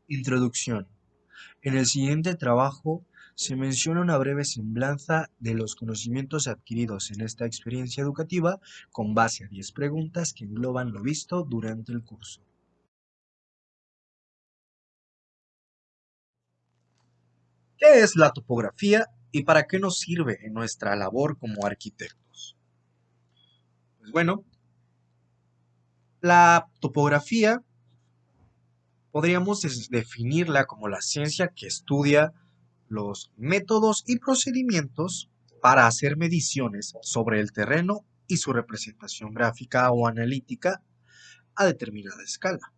Introducción. En el siguiente trabajo se menciona una breve semblanza de los conocimientos adquiridos en esta experiencia educativa con base a 10 preguntas que engloban lo visto durante el curso. ¿Qué es la topografía y para qué nos sirve en nuestra labor como arquitectos? Pues bueno, la topografía podríamos definirla como la ciencia que estudia los métodos y procedimientos para hacer mediciones sobre el terreno y su representación gráfica o analítica a determinada escala.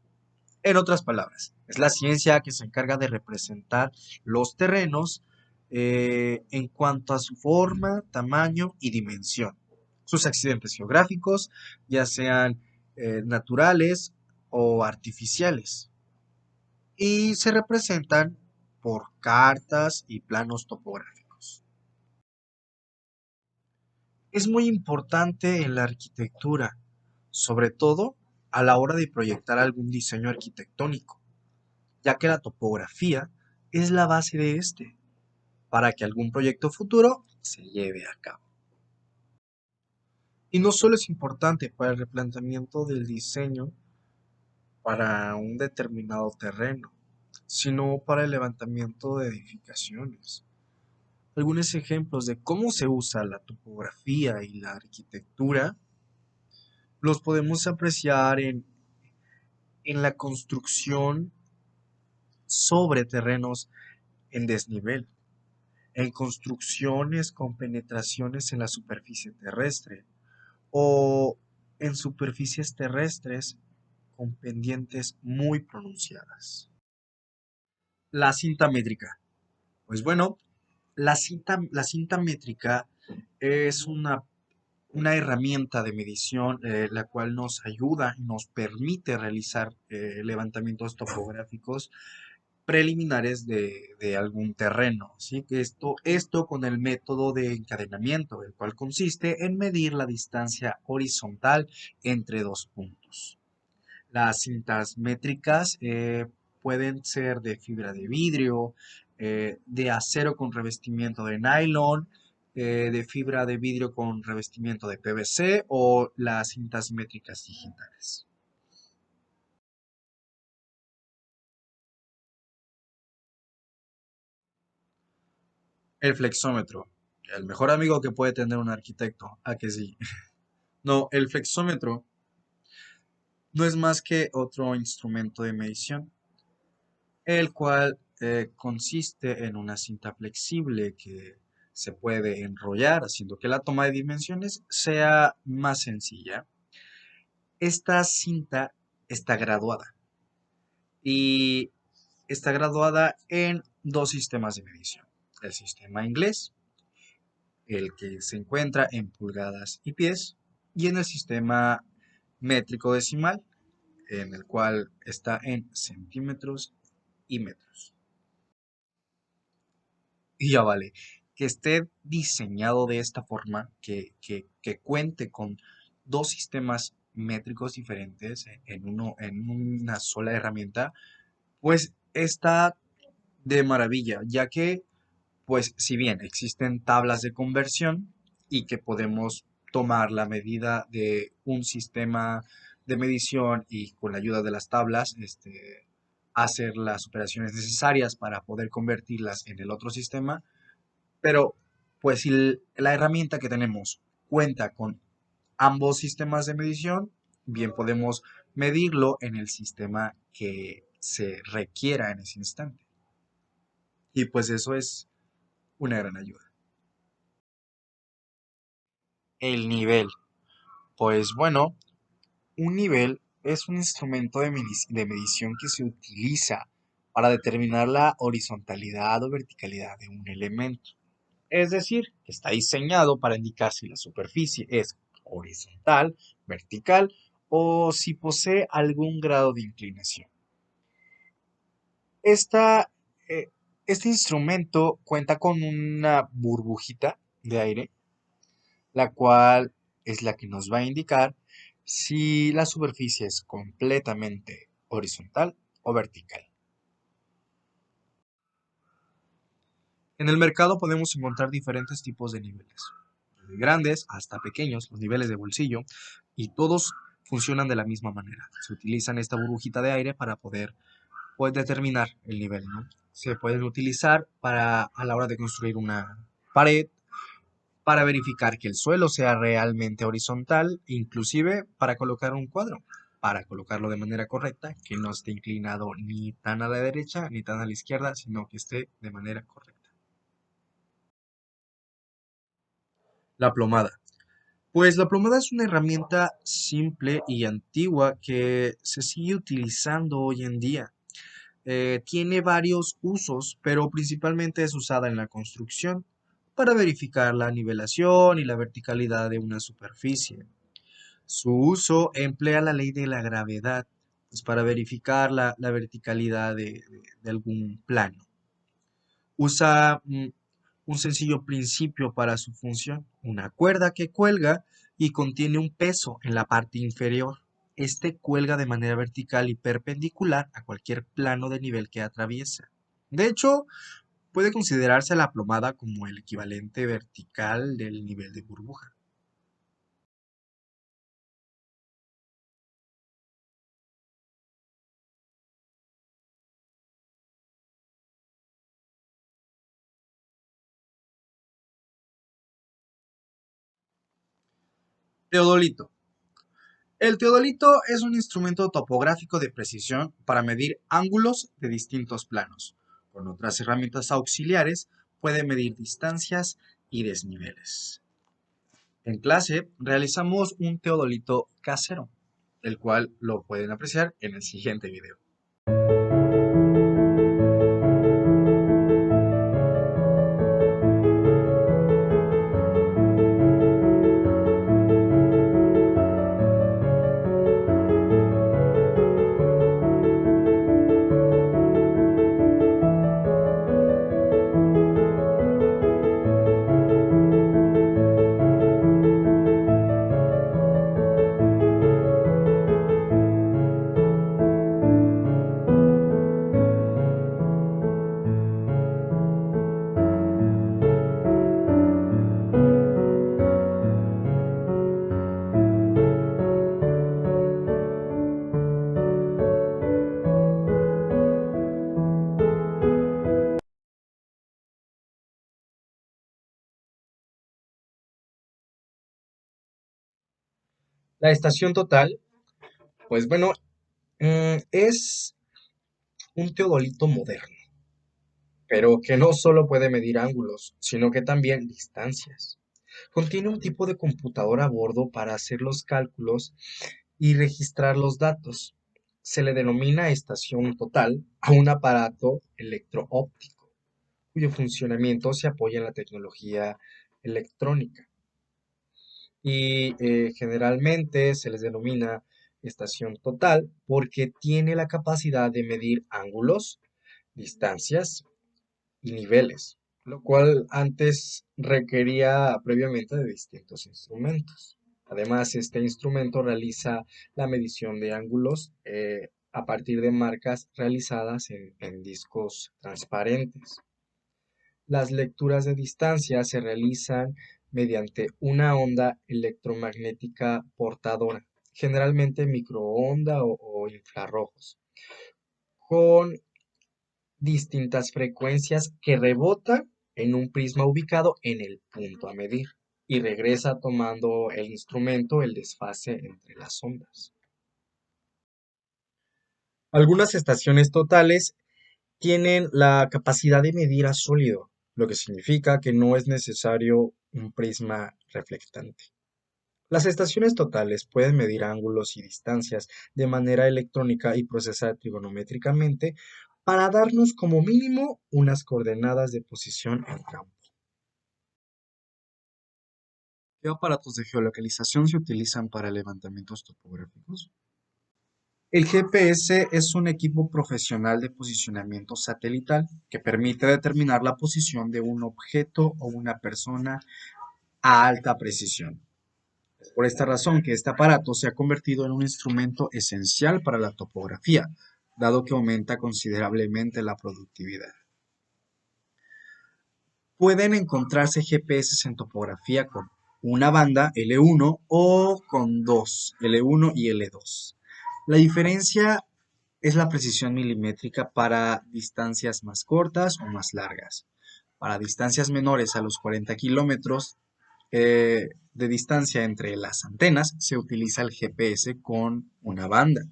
En otras palabras, es la ciencia que se encarga de representar los terrenos en cuanto a su forma, tamaño y dimensión. Sus accidentes geográficos, ya sean naturales o artificiales, y se representan por cartas y planos topográficos. Es muy importante en la arquitectura, sobre todo a la hora de proyectar algún diseño arquitectónico, ya que la topografía es la base de este, para que algún proyecto futuro se lleve a cabo. Y no solo es importante para el replanteamiento del diseño para un determinado terreno, sino para el levantamiento de edificaciones. Algunos ejemplos de cómo se usa la topografía y la arquitectura los podemos apreciar en la construcción sobre terrenos en desnivel, en construcciones con penetraciones en la superficie terrestre o en superficies terrestres con pendientes muy pronunciadas. La cinta métrica. Pues bueno, la cinta métrica es una herramienta de medición la cual nos ayuda y nos permite realizar levantamientos topográficos preliminares de algún terreno, ¿sí? Esto con el método de encadenamiento, el cual consiste en medir la distancia horizontal entre dos puntos. Las cintas métricas pueden ser de fibra de vidrio, de acero con revestimiento de nylon, de fibra de vidrio con revestimiento de PVC o las cintas métricas digitales. El flexómetro, el mejor amigo que puede tener un arquitecto, ¿a que sí? No, el flexómetro no es más que otro instrumento de medición, el cual consiste en una cinta flexible que se puede enrollar, haciendo que la toma de dimensiones sea más sencilla. Esta cinta está graduada y está graduada en dos sistemas de medición. El sistema inglés, el que se encuentra en pulgadas y pies, y en el sistema métrico decimal, en el cual está en centímetros y metros. Y ya vale, que esté diseñado de esta forma, que cuente con dos sistemas métricos diferentes en una sola herramienta, pues está de maravilla, ya que, pues si bien existen tablas de conversión y que podemos tomar la medida de un sistema de medición y con la ayuda de las tablas, hacer las operaciones necesarias para poder convertirlas en el otro sistema, pero pues si la herramienta que tenemos cuenta con ambos sistemas de medición, bien podemos medirlo en el sistema que se requiera en ese instante. Y pues eso es una gran ayuda. El nivel. Pues bueno, un nivel es un instrumento de medición que se utiliza para determinar la horizontalidad o verticalidad de un elemento. Es decir, está diseñado para indicar si la superficie es horizontal, vertical o si posee algún grado de inclinación. Esta, eh, este instrumento cuenta con una burbujita de aire, la cual es la que nos va a indicar si la superficie es completamente horizontal o vertical. En el mercado podemos encontrar diferentes tipos de niveles, desde grandes hasta pequeños, los niveles de bolsillo, y todos funcionan de la misma manera. Se utilizan esta burbujita de aire para poder determinar el nivel, ¿no? Se pueden utilizar a la hora de construir una pared, para verificar que el suelo sea realmente horizontal, inclusive para colocar un cuadro, para colocarlo de manera correcta, que no esté inclinado ni tan a la derecha ni tan a la izquierda, sino que esté de manera correcta. La plomada. Pues la plomada es una herramienta simple y antigua que se sigue utilizando hoy en día. Tiene varios usos, pero principalmente es usada en la construcción para verificar la nivelación y la verticalidad de una superficie. Su uso emplea la ley de la gravedad, pues, para verificar la verticalidad de algún plano. Usa un sencillo principio para su función, una cuerda que cuelga y contiene un peso en la parte inferior. Este cuelga de manera vertical y perpendicular a cualquier plano de nivel que atraviesa. De hecho, puede considerarse la plomada como el equivalente vertical del nivel de burbuja. Teodolito. El teodolito es un instrumento topográfico de precisión para medir ángulos de distintos planos. Con otras herramientas auxiliares puede medir distancias y desniveles. En clase realizamos un teodolito casero, el cual lo pueden apreciar en el siguiente video. La estación total, pues bueno, es un teodolito moderno, pero que no solo puede medir ángulos, sino que también distancias. Contiene un tipo de computadora a bordo para hacer los cálculos y registrar los datos. Se le denomina estación total a un aparato electro-óptico, cuyo funcionamiento se apoya en la tecnología electrónica. Y generalmente se les denomina estación total porque tiene la capacidad de medir ángulos, distancias y niveles, lo cual antes requería previamente de distintos instrumentos. Además, este instrumento realiza la medición de ángulos a partir de marcas realizadas en discos transparentes. Las lecturas de distancia se realizan mediante una onda electromagnética portadora, generalmente microonda o infrarrojos, con distintas frecuencias que rebota en un prisma ubicado en el punto a medir y regresa tomando el instrumento el desfase entre las ondas. Algunas estaciones totales tienen la capacidad de medir a sólido, lo que significa que no es necesario un prisma reflectante. Las estaciones totales pueden medir ángulos y distancias de manera electrónica y procesar trigonométricamente para darnos como mínimo unas coordenadas de posición en campo. ¿Qué aparatos de geolocalización se utilizan para levantamientos topográficos? El GPS es un equipo profesional de posicionamiento satelital que permite determinar la posición de un objeto o una persona a alta precisión. Es por esta razón que este aparato se ha convertido en un instrumento esencial para la topografía, dado que aumenta considerablemente la productividad. Pueden encontrarse GPS en topografía con una banda L1 o con dos, L1 y L2. La diferencia es la precisión milimétrica para distancias más cortas o más largas. Para distancias menores a los 40 kilómetros de distancia entre las antenas, se utiliza el GPS con una banda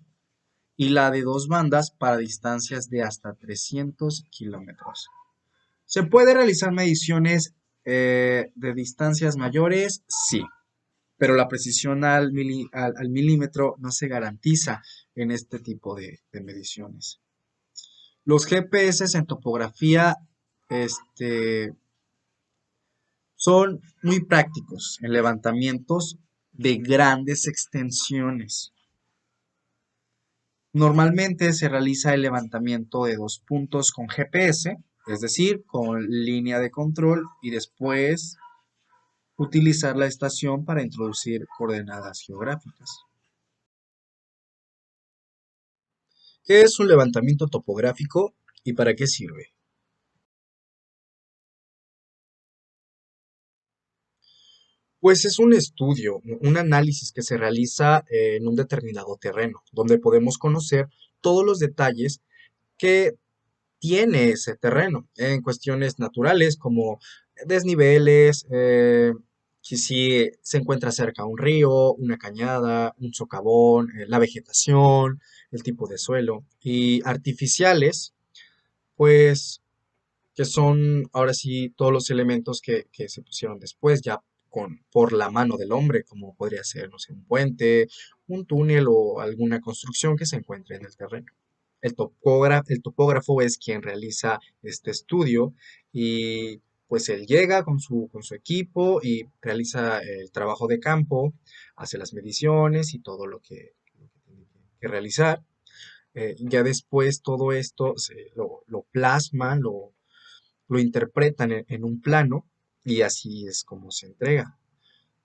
y la de dos bandas para distancias de hasta 300 kilómetros. ¿Se puede realizar mediciones de distancias mayores? Sí, pero la precisión al milímetro no se garantiza en este tipo de mediciones. Los GPS en topografía este, son muy prácticos en levantamientos de grandes extensiones. Normalmente se realiza el levantamiento de dos puntos con GPS, es decir, con línea de control y después utilizar la estación para introducir coordenadas geográficas. ¿Qué es un levantamiento topográfico y para qué sirve? Pues es un estudio, un análisis que se realiza en un determinado terreno, donde podemos conocer todos los detalles que tiene ese terreno en cuestiones naturales como desniveles, si se encuentra cerca un río, una cañada, un socavón, la vegetación, el tipo de suelo y artificiales, pues que son ahora sí todos los elementos que se pusieron después ya por la mano del hombre, como podría ser, no sé, un puente, un túnel o alguna construcción que se encuentre en el terreno. El topógrafo es quien realiza este estudio y pues él llega con su equipo y realiza el trabajo de campo, hace las mediciones y todo lo que tiene que realizar. Ya después todo esto lo plasman, lo interpretan en un plano y así es como se entrega.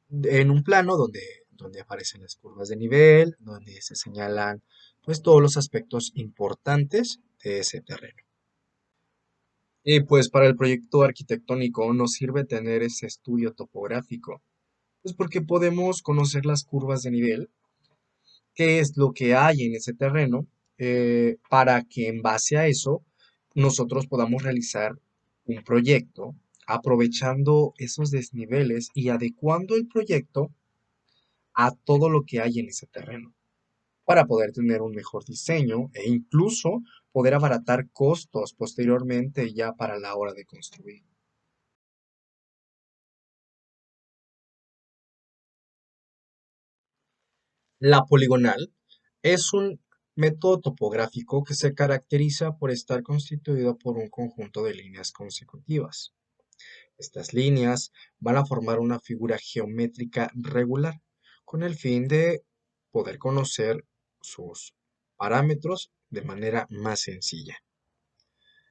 En un plano donde aparecen las curvas de nivel, donde se señalan pues todos los aspectos importantes de ese terreno. Y pues para el proyecto arquitectónico nos sirve tener ese estudio topográfico, pues porque podemos conocer las curvas de nivel, qué es lo que hay en ese terreno, para que en base a eso nosotros podamos realizar un proyecto aprovechando esos desniveles y adecuando el proyecto a todo lo que hay en ese terreno para poder tener un mejor diseño e incluso poder abaratar costos posteriormente ya para la hora de construir. La poligonal es un método topográfico que se caracteriza por estar constituido por un conjunto de líneas consecutivas. Estas líneas van a formar una figura geométrica regular con el fin de poder conocer sus parámetros de manera más sencilla.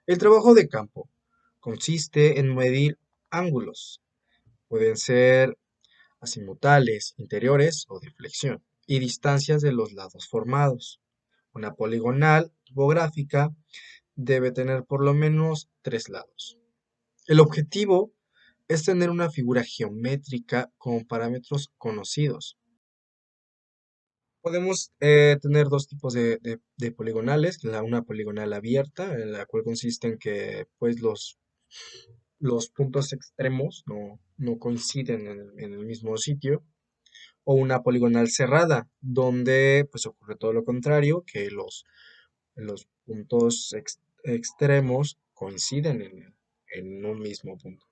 El trabajo de campo consiste en medir ángulos. Pueden ser azimutales, interiores o de flexión, y distancias de los lados formados. Una poligonal topográfica debe tener por lo menos tres lados. El objetivo es tener una figura geométrica con parámetros conocidos. Podemos tener dos tipos de poligonales, una poligonal abierta, en la cual consiste en que pues, los puntos extremos no coinciden en el mismo sitio, o una poligonal cerrada, donde pues ocurre todo lo contrario, que los puntos extremos coinciden en un mismo punto.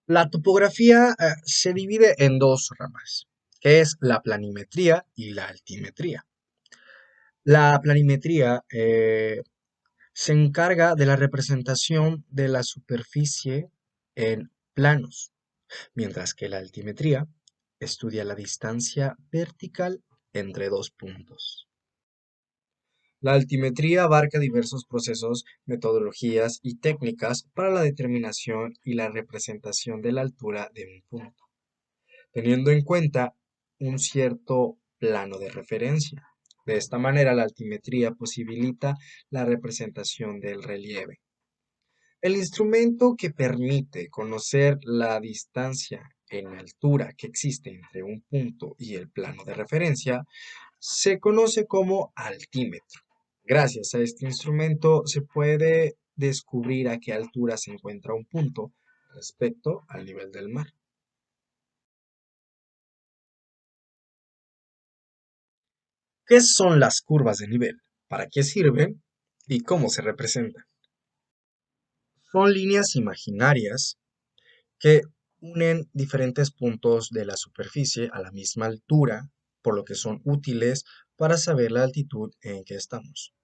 La topografía se divide en dos ramas, que es la planimetría y la altimetría. La planimetría se encarga de la representación de la superficie en planos, mientras que la altimetría estudia la distancia vertical entre dos puntos. La altimetría abarca diversos procesos, metodologías y técnicas para la determinación y la representación de la altura de un punto, teniendo en cuenta un cierto plano de referencia. De esta manera, la altimetría posibilita la representación del relieve. El instrumento que permite conocer la distancia en altura que existe entre un punto y el plano de referencia se conoce como altímetro. Gracias a este instrumento se puede descubrir a qué altura se encuentra un punto respecto al nivel del mar. ¿Qué son las curvas de nivel? ¿Para qué sirven? ¿Y cómo se representan? Son líneas imaginarias que unen diferentes puntos de la superficie a la misma altura, por lo que son útiles para saber la altitud en que estamos.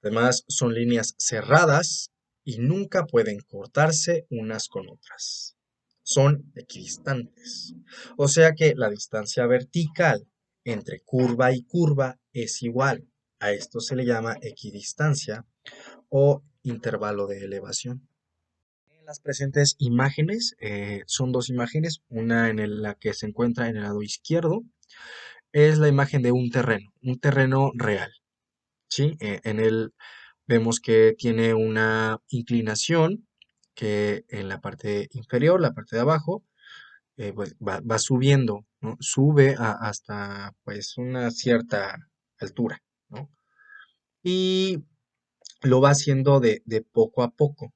Además, son líneas cerradas y nunca pueden cortarse unas con otras. Son equidistantes. O sea que la distancia vertical entre curva y curva es igual. A esto se le llama equidistancia o intervalo de elevación. En las presentes imágenes son dos imágenes, una la que se encuentra en el lado izquierdo es la imagen de un terreno real, ¿sí? En él vemos que tiene una inclinación que en la parte inferior, la parte de abajo, pues va subiendo, ¿no? Sube hasta pues una cierta altura, ¿no? Y lo va haciendo de poco a poco.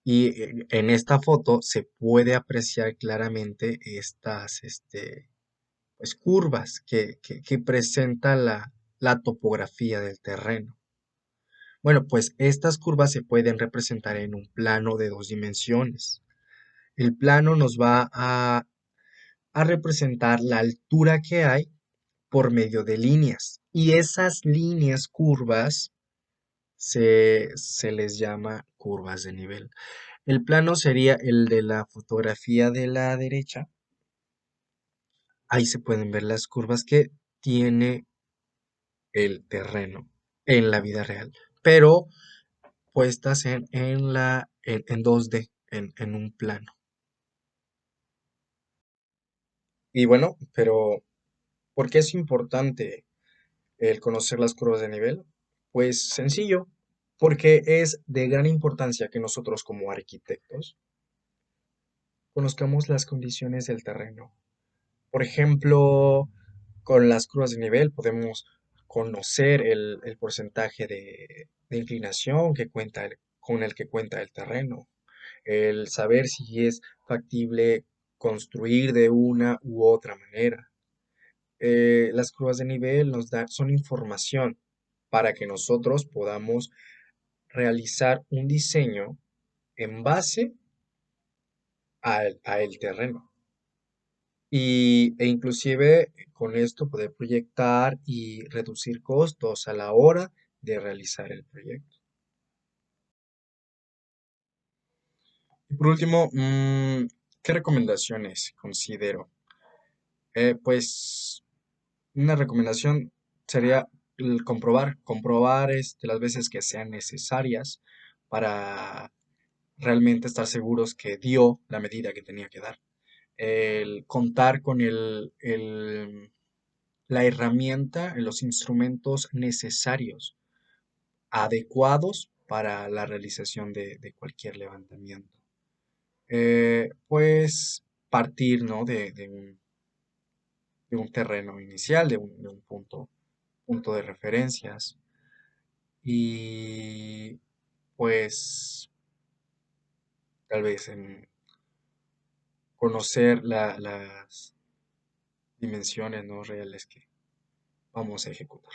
Y en esta foto se puede apreciar claramente estas pues, curvas que presenta la topografía del terreno. Bueno, pues estas curvas se pueden representar en un plano de dos dimensiones. El plano nos va a representar la altura que hay por medio de líneas. Y esas líneas curvas se les llama curvas de nivel. El plano sería el de la fotografía de la derecha. Ahí se pueden ver las curvas que tiene el terreno en la vida real, pero puestas en 2D, en un plano. Y bueno, pero ¿por qué es importante el conocer las curvas de nivel? Pues sencillo, porque es de gran importancia que nosotros como arquitectos conozcamos las condiciones del terreno. Por ejemplo, con las curvas de nivel podemos conocer el porcentaje de inclinación con el que cuenta el terreno, el saber si es factible construir de una u otra manera. Las curvas de nivel son información para que nosotros podamos realizar un diseño en base a el terreno. E inclusive con esto poder proyectar y reducir costos a la hora de realizar el proyecto. Y por último, ¿qué recomendaciones considero? Pues una recomendación sería el comprobar las veces que sean necesarias para realmente estar seguros que dio la medida que tenía que dar. El contar con la herramienta, los instrumentos necesarios, adecuados para la realización de cualquier levantamiento. Pues partir, ¿no? De un terreno inicial, de un punto de referencias y pues tal vez en conocer las dimensiones no reales que vamos a ejecutar.